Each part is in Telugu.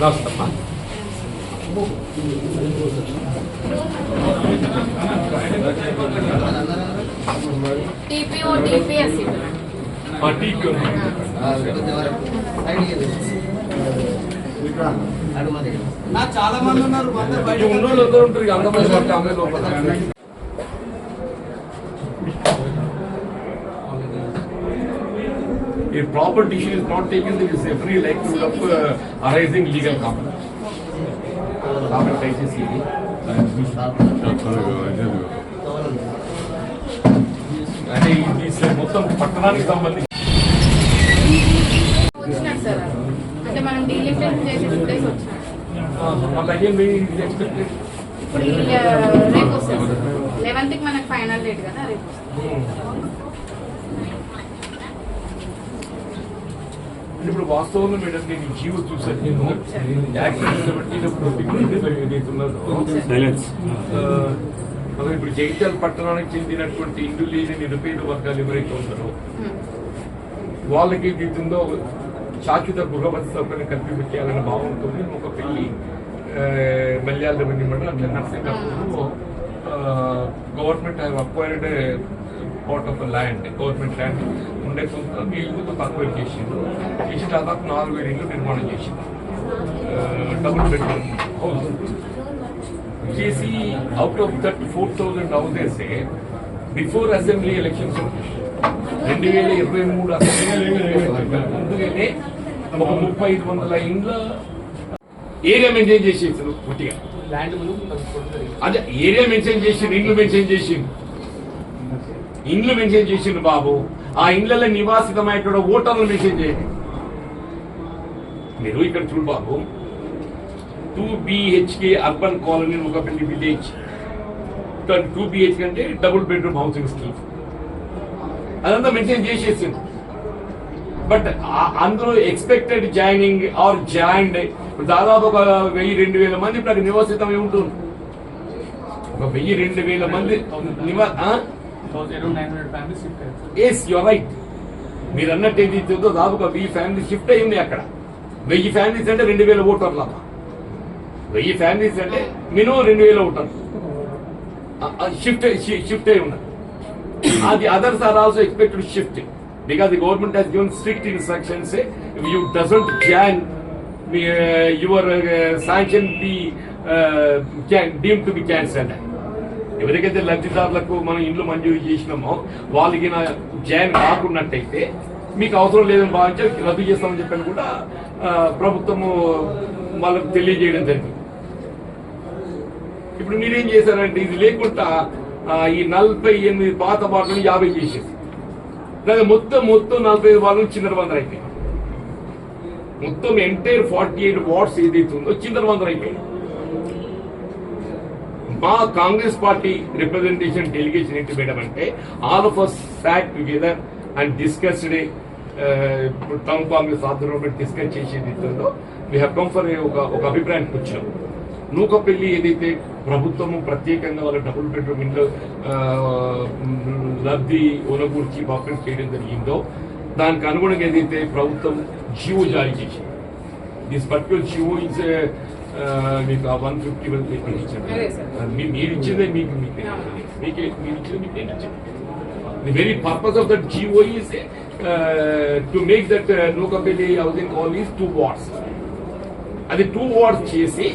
రాస్తమ్మా टीपीओ टीपीएस टीपीओ నా చాలా మంది ఉన్నారు ఉన్నోళ్ళు అందరూ ఉంటారు అంతమంది పడితే అమ్మాయి లోపల if proper decision is not taken, there is every likelihood of arising legal conflict. అంటే ఇది మొత్తం పట్టణానికి సంబంధించి వచ్చినాడు సార్. అంటే మనం డీలిమిటేషన్ చేసి 2 days వచ్చినాడు. మళ్ళీ అయ్యింది ఎక్స్పెక్టెడ్ ఇప్పుడు రేపు వస్తుంది సార్. 11th కి మనకు ఫైనల్ డేట్ కదా, రేపు ఇప్పుడు వాస్తవంలో మేడం నేను జీవో చూసాను. నేను యాక్సిడెంట్ మనం ఇప్పుడు జగిత్యాల పట్టణానికి చెందినటువంటి ఇండ్లు లేని నిరుపేద వర్గాలు ఎవరైతే ఉన్నారో వాళ్ళకి ఏదైతుందో శాశ్వత గృహవసతి సౌకర్యం కల్పించాలన్న భావంతో ఒక పెళ్లి మల్యాల రెవెన్యూ మండలం అట్లా నర్సింగ్లో government have acquired part of land, government land ఉండే కొంత వీళ్ళతో అక్వైర్ చేసిండు. చేసి దాదాపు 4,000 ఇళ్ళు నిర్మాణం చేసింది. డబుల్ బెడ్రూమ్ హౌస్ చేసి out of that 4,000 houses before assembly elections 2023 assembly ముందుగానే ఒక 3,500 ఇండ్ల ఏరియా మెయింటైన్ చేసేసారు. పూర్తిగా అదే ఏరియా మెన్షన్ చేసిండు, ఇండ్లు మెన్షన్ చేసిండు, ఇండ్లు మెన్షన్ చేసిండు బాబు. ఆ ఇండ్లలో నివాసితమైన ఓటర్లు మెన్షన్ చేయండి. మీరు ఇక్కడ చూడు బాబు, 2 BHK అర్బన్ కాలనీ ఒక పెళ్లి విలేజ్, 2 BHK అంటే డబుల్ బెడ్రూమ్ హౌసింగ్ స్కీమ్, అదంతా మెన్షన్ చేసేసింది. బట్ అందరూ ఎక్స్పెక్టెడ్ జాయినింగ్ ఆర్ జాయిన్డ్ దాదాపు ఒక 1,000-2,000 మంది ఇప్పుడు నివాసితం ఉంటుంది. ఒక 1,000-2,000 మంది ఎస్ యు ఆర్ రైట్. మీరు అన్నట్టు ఏదైతే ఉందో దాదాపు 1000 ఫ్యామిలీ షిఫ్ట్ అయి ఉన్నాయి అక్కడ. 1000 ఫ్యామిలీస్ అంటే 2,000 ఓటర్లు అమ్మా. 1000 ఫ్యామిలీస్ అంటే మినిమం 2,000 ఓటర్లు షిఫ్ట్ అయి ఉన్నారు. The others are also expected to shift because the government has given strict instructions. If you doesn't join, your sanction be deemed to be cancelled. ఎవరికైతే లబ్ధిదారులకు మనం ఇండ్లు మంజూరు చేసినామో వాళ్ళకి జాయిన్ కాకున్నట్టయితే మీకు అవసరం లేదని భావించి రద్దు చేస్తామని చెప్పని కూడా ప్రభుత్వము వాళ్ళకు తెలియజేయడం జరిగింది. ఇప్పుడు మీరేం చేశారంటే ఇది లేకుండా ఈ 48 పాత వార్డులను 50 చేసేది. లేదా మొత్తం 45 వార్డులు చిందరవందర అయిపోయింది. మొత్తం ఎంటైర్ 48 వార్డ్స్ ఏదైతే ఉందో చిందరవందర అయిపోయింది. మా కాంగ్రెస్ పార్టీ రిప్రజెంటేషన్ డెలిగేషన్ ఏంటి మేడం అంటే, all of us sat together and discussed town Congress ఆధ్వర్యంలో డిస్కస్ చేసేది వీ హ్యావ్ కమ్ ఫర్ ఒక అభిప్రాయానికి వచ్చాం. నూకపల్లి ఏదైతే ప్రభుత్వము ప్రత్యేకంగా వాళ్ళ డబుల్ బెడ్రూమ్ ఇంట్లో లబ్ధి ఒనగూర్చి పంపిణీ చేయడం జరిగిందో దానికి అనుగుణంగా ఏదైతే ప్రభుత్వం జీవో జారీ చేసింది. దిస్ పర్టికులర్ జీవో ఇస్ మీకు 150 వరకు ఇచ్చారు. మీరు ఇచ్చిందే మీకు మీరు ఇచ్చింది మీకు నేను ఇచ్చింది. The very purpose of that GO is to make that Nookapalli housing colonies 2 wards. అది 2 వార్డ్స్ చేసి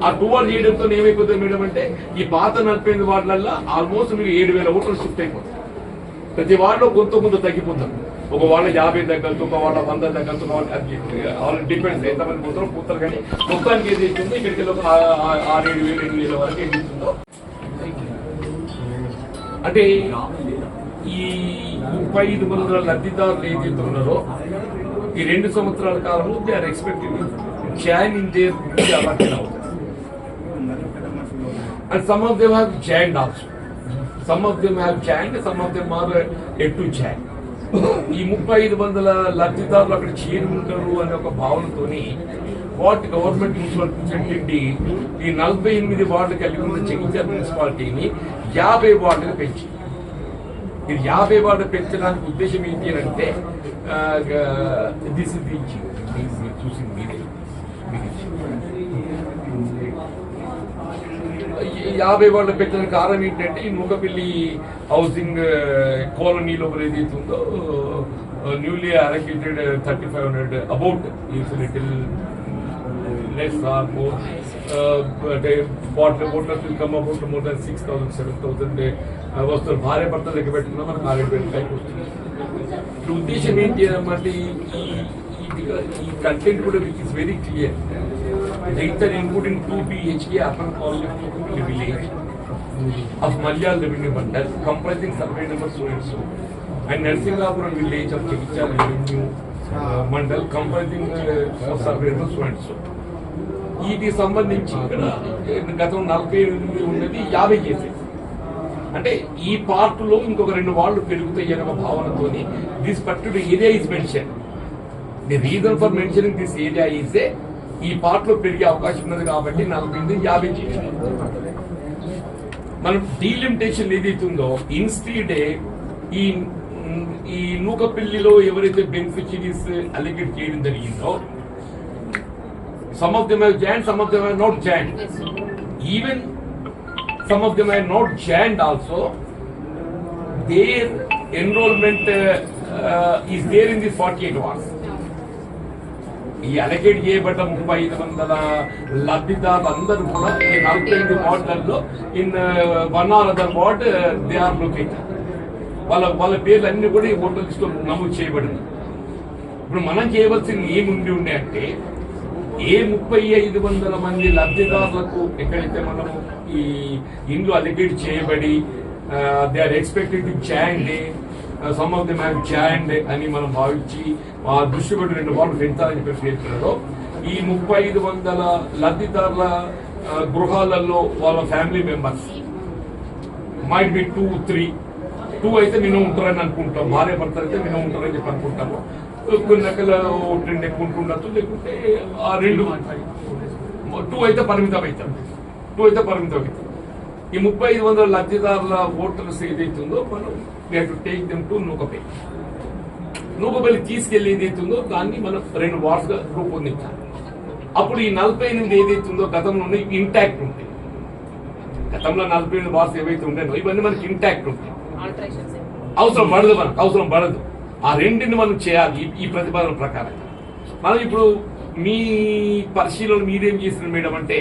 ఆ 2 వార్డ్ చేయడంతో ఏమైపోతుంది మేడం అంటే, ఈ పాత 48 వార్డులలో ఆల్మోస్ట్ మీకు 7,000 ఓట్లు షిఫ్ట్ అయిపోతుంది. ప్రతి వార్డులో కొంత తగ్గిపోతారు. ఒక వాళ్ళ 50 తగ్గలుతూ, ఒక వాళ్ళ 100 తగ్గలుతూ, వాళ్ళ డిపెండ్స్ ఎంతమంది పోతారు. కానీ మొత్తానికి ఏది ఇస్తుందో ఇక్కడికి 6,000-7,000 8,000 వరకు ఏది ఇస్తుందో అంటే ఈ 35,000 లబ్ధిదారులు ఏదైతే ఉన్నారో ఈ 2 సంవత్సరాల కాలంలో they are expecting join in their alert అవుతారు. And some of them have joined also. Some of them have joined, some of them are yet to join. ఈ 3500 లబ్ధిదారులు అక్కడ చేరుకుంటారు అనే ఒక భావనతోని వార్డ్ గవర్నమెంట్ మున్సిపాలిటీ ఈ 48 వార్డులు కలిగి ఉన్న జగిత్యాల మున్సిపాలిటీని 50 వార్డులు పెంచి ఇది 50 వార్డు పెంచడానికి ఉద్దేశం ఏంటి అని అంటే చూసింది మీరే 50 వార్డులు పెట్టడానికి కారణం ఏంటంటే ఈ నూకపల్లి హౌసింగ్ కాలనీలో ఏదైతే ఉందో newly allocated 3500 about is little less or more voters will come about more than 6,000, 7,000 వస్తారు. భార్య భర్త లెక్క పెట్టుకున్నా మనకు 6,000 పైకి వస్తుంది. ఇప్పుడు ఉద్దేశం ఏంటి అంటే ఈ కంటెంట్ కూడా which is very clear. Jagtial including 2 BHK urban colony village of Malyal revenue bundle comprising survey number so and so and Narsingapuram village of Jagitchal revenue mandal comprising survey number so and so. వీటికి సంబంధించి ఇక్కడ గతం 48 ఉన్నది 50 చేసేది. అంటే ఈ పార్టులో ఇంకొక 2 వార్డులు పెరుగుతాయి అనే భావనతోని this particular area is mention. The reason for mentioning this area is ఈ పార్ట్లో పెరిగే అవకాశం ఉన్నది కాబట్టి 48 50 చేసింది. మనం డీలిమిటేషన్ ఏదైతే ఉందో ఇన్స్టీడే ఈ నూకపల్లిలో ఎవరైతే బెనిఫిషరీస్ అలిగేట్ చేయడం జరిగిందో some of them have joined, some of them have not joined. Even some of them have not joined also. Their enrollment is there in the 48 wards. ఈ అలకేట్ చేయబడ్డ 3500 లబ్ధిదారులు అందరూ కూడా ఈ 45 వార్డులలో in one or other ward they are located. వాళ్ళ పేర్లు అన్ని కూడా ఈ ఓటర్ లిస్ట్ లో నమోదు చేయబడింది. ఇప్పుడు మనం చేయవలసింది ఏముండి ఉండే అంటే ఏ 3500 మంది లబ్ధిదారులకు ఎక్కడైతే మనము ఈ ఇండ్లు అలిగేట్ చేయబడి they are expected to join some of them have joined అని మనం భావించి ఆ దృష్టి పెట్టి 2 వార్డులు పెంచాలని చెప్పారో ఈ 3500 లబ్ధిదారుల గృహాలలో వాళ్ళ ఫ్యామిలీ మెంబర్స్ మైట్ బి 2 అయితే మినిమం ఉంటారని అనుకుంటాం. భార్య భర్త అయితే మినిమం ఉంటారని చెప్పి అనుకుంటాము. కొన్ని రకాల 2 ఎక్కువ ఉంటుండొచ్చు, లేకుంటే ఆ 2 అయితే పరిమితం అవుతాం. ఈ 3500 లబ్ధిదారుల ఓటర్స్ ఏదైతుందో మనం టేక్ దెమ్ టు నూకపల్లి తీసుకెళ్లి ఏదైతుందో దాన్ని మనం 2 వార్డ్స్ గా రూపొందించాలి. అప్పుడు ఈ 48 ఏదైతుందో గతంలో ఇంటాక్ట్ ఉంటాయి. గతంలో 48 వార్డ్స్ ఏవైతే ఉంటాయో ఇవన్నీ మనకి ఇంటాక్ట్ ఉంటాయి. అవసరం పడదు. ఆ రెండింటిని మనం చేయాలి ఈ ప్రతిపాదన ప్రకారం. మనం ఇప్పుడు మీ పరిశీలన మీరేం చేసిన మేడం అంటే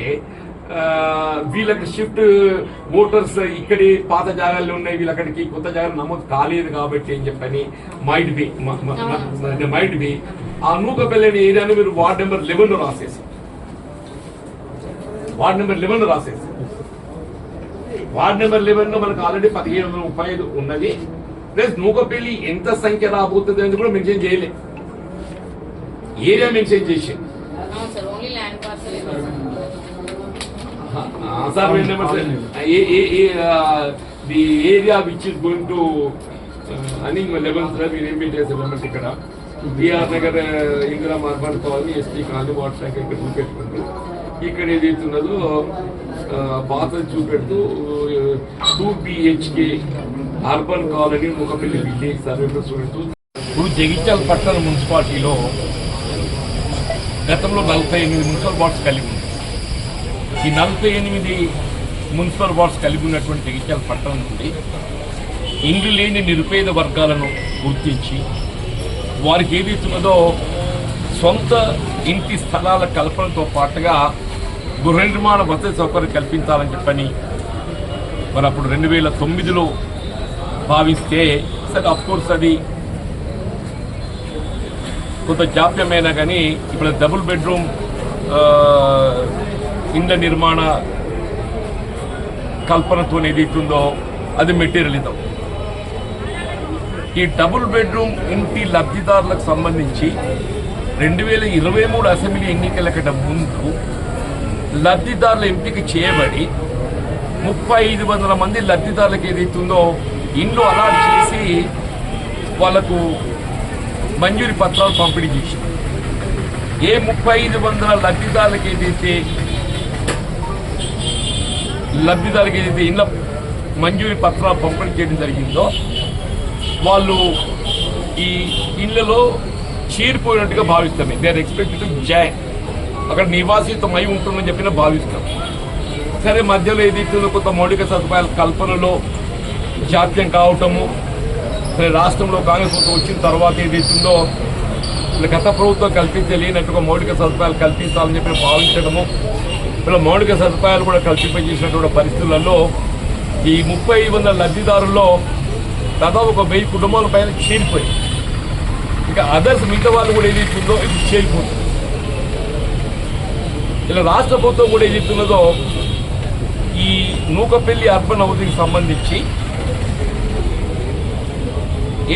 వీళ్ళకి షిఫ్ట్ ఓటర్స్ ఇక్కడి పాత జాగాల్లో ఉన్నాయి, వీళ్ళక్కడికి కొత్త జాగాలు నమోదు కాలేదు కాబట్టి అని చెప్పని మైట్ బి ఆ నూకపల్లి ఏరియాని మీరు వార్డ్ నెంబర్ 11 రాసేసి వార్డ్ నెంబర్ 11 లో మనకు ఆల్రెడీ 1735 ఉన్నది. ప్లస్ నూకపల్లి ఎంత సంఖ్య రాబోతుంది అని కూడా మెన్షన్ చేయలే, ఏరియా మెన్షన్ చేసి the area which is going to అని 11th మీరు ఏం పెట్టేసారు ఇక్కడ BR Nagar Indira marble colony ST colony water tank ఇక్కడ చూపెట్టుకుంటూ ఇక్కడ ఏదైతున్నదో పాత చూపెడుతూ 2 BHK urban colony Nukapalli village survey చూపెడుతూ ఇప్పుడు జగిత్యాల పట్టణ మున్సిపాలిటీలో గతంలో 48 మున్సిపల్ వార్డ్స్ కలిగి ఉంది. ఈ 48 మున్సిపల్ వార్డ్స్ కలిగి ఉన్నటువంటి జగిత్యాల పట్టణం నుండి ఇండ్లు లేని నిరుపేద వర్గాలను గుర్తించి వారికి ఏదైతున్నదో సొంత ఇంటి స్థలాల కల్పనతో పాటుగా గృహ నిర్మాణ వసతి సౌకర్యం కల్పించాలని చెప్పని మరి అప్పుడు 2009లో భావిస్తే సరే అఫ్కోర్స్ అది కొంత జాప్యమైనా కానీ ఇప్పుడు డబుల్ బెడ్రూమ్ ఇండ్ల నిర్మాణ కల్పనతో ఏదైతుందో అది మెటీరియలిజం. ఈ డబుల్ బెడ్రూమ్ ఇంటి లబ్ధిదారులకు సంబంధించి 2023 అసెంబ్లీ ఎన్నికల కంటే ముందు లబ్ధిదారుల ఎంపిక చేయబడి 3500 మంది లబ్ధిదారులకు ఏదైతుందో ఇండ్లు అలాట్ చేసి వాళ్ళకు మంజూరీ పత్రాలు పంపిణీ చేసింది. ఏ 3500 లబ్ధిదారులకు ఏదైతే ఇళ్ళ మంజూరీ పత్రాలు పంపిణీ చేయడం జరిగిందో వాళ్ళు ఈ ఇళ్లలో చేరిపోయినట్టుగా భావిస్తాం. They are expected to join, అక్కడ నివాసితమై ఉంటుందని చెప్పిన భావిస్తాం. సరే, మధ్యలో ఏదైతే కొంత మౌలిక సదుపాయాల కల్పనలో జాప్యం కావటము, సరే రాష్ట్రంలో కాంగ్రెస్ ప్రభుత్వం వచ్చిన తర్వాత ఏదైతుందో గత ప్రభుత్వం కల్పించలేనట్టుగా మౌలిక సదుపాయాలు కల్పించాలని చెప్పి భావించడము, ఇలా మౌలిక సదుపాయాలు కూడా కల్పింపజేసినటువంటి పరిస్థితులలో ఈ 3500 లబ్ధిదారుల్లో దాదాపు ఒక 1000 కుటుంబాల పైన చేరిపోయి, ఇంకా అదర్స్ మిగతా వాళ్ళు కూడా ఏదైతుందో ఇప్పుడు చేరిపోతుంది. ఇలా రాష్ట్ర ప్రభుత్వం కూడా ఏదైతున్నదో ఈ నూకపల్లి అర్బన్ హౌసింగ్ సంబంధించి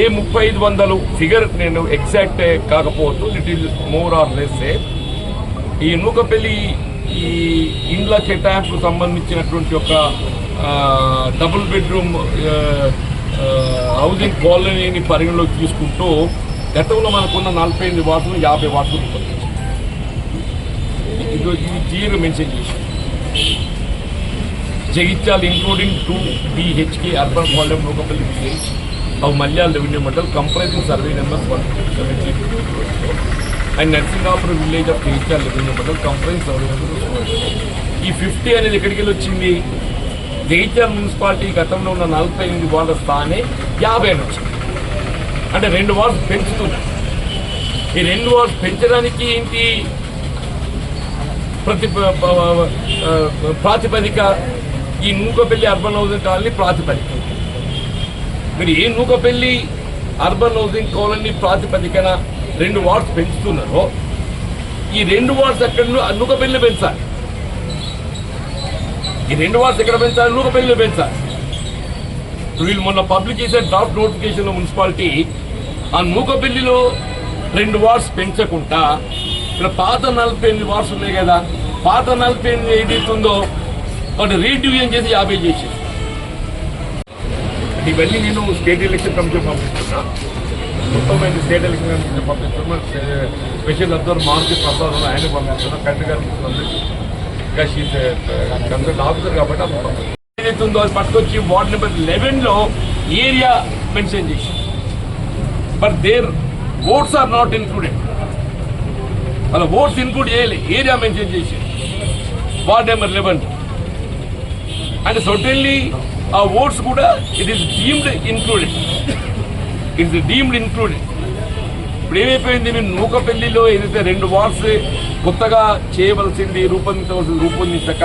ఏ 3500 ఫిగర్ నేను ఎగ్జాక్ట్ కాకపోవచ్చు, it is more or less. ఈ నూకపల్లి ఈ ఇండ్ల కేటాయింపుకు సంబంధించినటువంటి ఒక డబుల్ బెడ్రూమ్ హౌసింగ్ కాలనీని పరిగణలోకి తీసుకుంటూ గతంలో మనకున్న 48 వార్డులు 50 వార్డులు ఇది క్లియర్గా మెన్షన్ చేసి Jagtial including 2 BHK urban volume Nukapalli village of Malya revenue model comprising survey numbers 170 and Narsingapur village of Jagittal revenue model comprising survey numbers 200. ఈ 50 అనేది ఎక్కడికి వెళ్ళి వచ్చింది? జగిత్యాల మున్సిపాలిటీ గతంలో ఉన్న 48 వార్డుల స్థానే 50 వచ్చింది. అంటే 2 వార్డ్స్ పెంచుతుంది. ఈ 2 వార్డ్స్ పెంచడానికి ఏంటి ప్రాతిపదిక? ఈ నూకపల్లి అర్బన్ హౌసింగ్ కాలనీ ప్రాతిపదిక. మీరు ఏ నూకపల్లి అర్బన్ హౌసింగ్ కాలనీ ప్రాతిపదికన 2 వార్డ్స్ పెంచుతున్నారో ఈ 2 వార్డ్స్ ఎక్కడ నూకపల్లి పెంచాలి. ఈ 2 వార్డ్స్ ఎక్కడ పెంచాలి? నూకపల్లిలో పెంచాలి. వీళ్ళు మొన్న పబ్లిక్ చేసే డ్రాఫ్ట్ నోటిఫికేషన్ మున్సిపాలిటీ ఆ నూకపల్లిలో 2 వార్డ్స్ పెంచకుండా ఇక్కడ పాత 48 వార్డ్స్ ఉన్నాయి కదా, పాత 48 ఏదైతుందో వాటి రీడివిజన్ చేసి 50 చేసేది. ఇవన్నీ నేను స్టేట్ ఎలక్షన్ కమిషన్ పంపిస్తున్నా, మొత్తం స్టేట్ ఎలక్షన్ కమిషన్ పంపిస్తున్నా. స్పెషల్ అబ్జర్వర్ మారుతి ప్రసాద్ ఆయన పంపిస్తున్నా, కలెక్టర్ గారు ఇంకా కన్సల్ట్ ఆఫీసర్ కాబట్టి అది ఏదైతుందో అది పట్టుకొచ్చి వార్డ్ నెంబర్ 11లో ఏరియా మెన్షన్ చేసి, but their votes are not included. వాళ్ళ ఓట్స్ ఇన్క్లూడ్ చేయాలి, ఏరియా మెన్షన్ చేసి వార్డ్ నెంబర్ 11. అండ్ సర్టన్లీ ఆ ఓట్స్ కూడా it is deemed included. It's deemed included. ఇప్పుడు ఏమైపోయింది? నేను నూకపల్లిలో ఏదైతే 2 వార్డ్స్ కొత్తగా చేయవలసింది రూపొందించక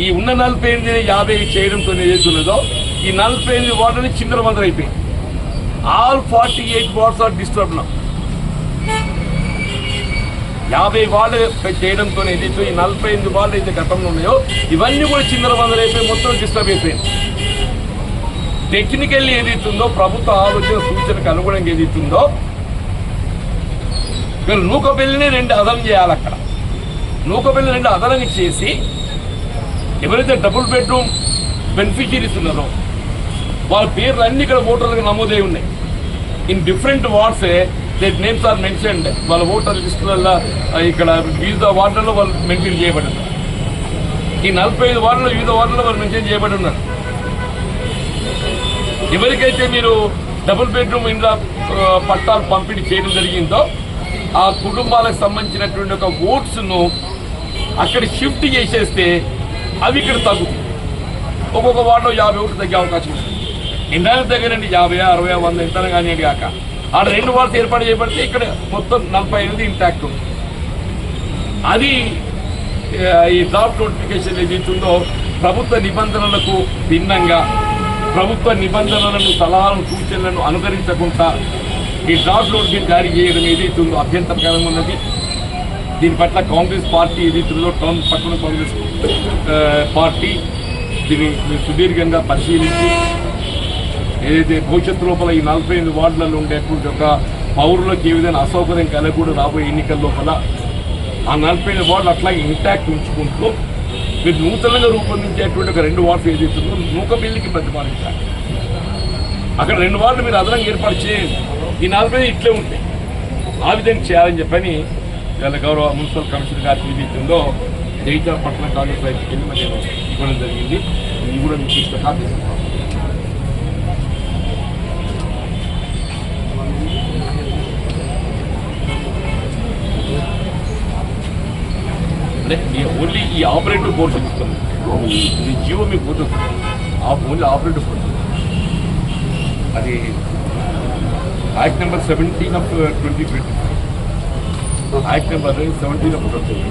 ఈ ఉన్న 48 50 చేయడంతో ఏదైతున్నదో ఈ 48 వార్డుని చిందరవందర అయిపోయింది. All 48 wards are disturb now. 50 ward చేయడంతో ఏదైతే ఈ 48 వార్డు అయితే గతంలో ఉన్నాయో ఇవన్నీ కూడా చిందరవందర అయిపోయి మొత్తం డిస్టర్బ్ అయిపోయింది. టెక్నికల్లీ ఏదైతుందో ప్రభుత్వ ఆలోచన సూచనకు అనుగుణంగా ఏదైతుందో వీళ్ళు నూకపల్లిని 2 అదనం చేయాలి. అక్కడ నూకపల్లి 2 అదనం చేసి ఎవరైతే డబుల్ బెడ్రూమ్ బెనిఫిషియరీస్ ఉన్నారో వాళ్ళ పేర్లు అన్ని ఇక్కడ ఓటర్లకు నమోదై ఉన్నాయి. In different wards that names are mentioned. వాళ్ళ ఓటర్ లిస్టులలో ఇక్కడ వివిధ వార్డులలో వాళ్ళు మెన్షన్ చేయబడి ఉన్నారు. ఈ 45 వార్డులో వివిధ వార్డులలో వాళ్ళు మెన్షన్ చేయబడి ఉన్నారు. ఎవరికైతే మీరు డబుల్ బెడ్రూమ్ ఇండ్ల పట్టాలు పంపిణీ చేయడం జరిగిందో ఆ కుటుంబాలకు సంబంధించినటువంటి ఒక ఓట్స్ను అక్కడ షిఫ్ట్ చేసేస్తే అవి ఇక్కడ తగ్గుతాయి. ఒక్కొక్క వార్డులో 50 ఓట్లు తగ్గే అవకాశం ఉంది. ఎన్నాళ్ళు తగ్గనండి 50, 60, 100 ఎంత కానీ కాక ఆడ 2 వార్డ్స్ ఏర్పాటు చేయబడితే ఇక్కడ మొత్తం 48 ఇంటాక్ట్ ఉంది. అది ఈ డ్రాఫ్ట్ నోటిఫికేషన్ ఏదైతుందో ప్రభుత్వ నిబంధనలకు భిన్నంగా ప్రభుత్వ నిబంధనలను సలహాలను సూచనలను అనుసరించకుండా ఈ డ్రాఫ్ట్ నోటిఫికేషన్ జారీ చేయడం ఏదైతుందో అభ్యంతరకరంగా ఉన్నది. దీని పట్ల కాంగ్రెస్ పార్టీ ఏదైతుందో టౌన్ పట్టణ కాంగ్రెస్ పార్టీ దీన్ని సుదీర్ఘంగా పరిశీలించి ఏదైతే భవిష్యత్తు లోపల ఈ 48 వార్డులలో ఉండేటువంటి ఒక పౌరులకు ఏ విధంగా అసౌకర్యం కలగకూడదు రాబోయే ఎన్నికల లోపల ఆ 48 వార్డులు అట్లాగే ఇంటాక్ట్ ఉంచుకుంటూ మీరు నూతనంగా రూపొందించేటువంటి ఒక 2 వార్డ్స్ ఏదైతుందో నూకపల్లికి ప్రతిపాదించాలి. అక్కడ 2 వార్డులు మీరు అదనంగా ఏర్పాటు చేయండి. ఈ 40 ఇట్లే ఉంటాయి. ఆ విధంగా చేయాలని చెప్పని వీళ్ళ గౌరవ మున్సిపల్ కమిషనర్ గారికి ఏదైతుందో జగిత్యాల పట్టణ కాంగ్రెస్ రైతుకి వెళ్ళి మరి నేను ఇవ్వడం జరిగింది. ఇది కూడా మీకు ఇష్ట కాపీ. అంటే ఓన్లీ ఈ ఆపరేటివ్ కోర్సు ఇస్తుంది. ఇది జియో మీకు పోతుంది. Only operative course. అది act number 17 of 2020. Act number 17 of 2020.